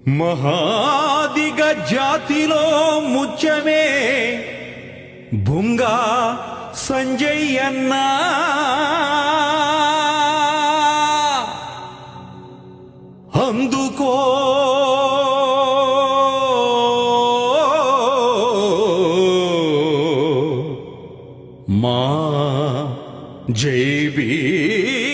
మహాదిగ జాతిలో ముచ్చమే భుంగా సంజయ్యన్న అందుకో మా జై భీమ్లో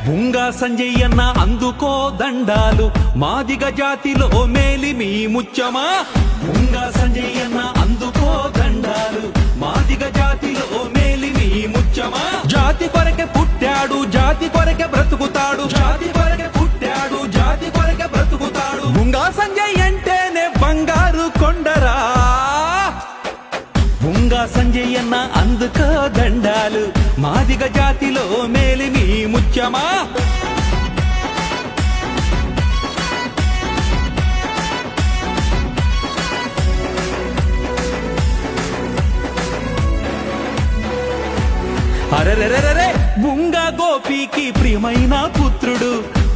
భుంగా సంజయ్యన్న అందుకో దండాలు మాదిగ జాతిలో మేలి మీ ముచ్చమా. భుంగా సంజయ్యన్న అందుకో దండాలు మాదిగ జాతిలో మేలి మీ ముచ్చమా. జాతి కొరకే పుట్టాడు జాతి కొరకే బ్రతుకుతాడు జాతి కొరకే పుట్టాడు జాతి కొరకే బ్రతుకుతాడు. భుంగా సంజయ్ అంటేనే బంగారు కొండరా. భుంగా సంజయ్యన్న అందుకో దండాలు మాదిగ జాతిలో మేలి మీ ముచ్చమా. అరెరెరెరే భుంగా గోపికి ప్రియమైన పుత్రుడు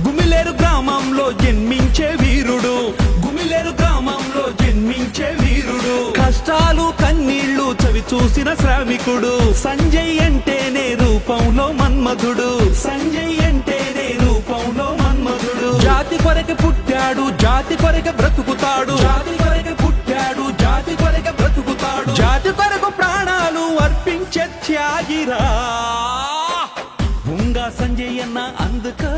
గుమిలేరు గ్రామంలో జన్మించే వీరుడు. గుమిలేరు గ్రామంలో జన్మించే వీరుడు. కష్టాలు కన్నీళ్లు చవి చూసిన శ్రామికుడు. సంజయ్ అంటేనే రూపంలో మన్మధుడు. సంజయ్ అంటేనే రూపంలో మన్మధుడు. జాతి కొరకే పుట్టాడు జాతి కొరకే బ్రతుకుతాడు జాతి కొరకే పుట్టాడు జాతి కొరకే బ్రతుకుతాడు. జాతి కొరకు ప్రాణాలు అర్పించే త్యాగిరా. భుంగా సంజయ్యన్న అందుకో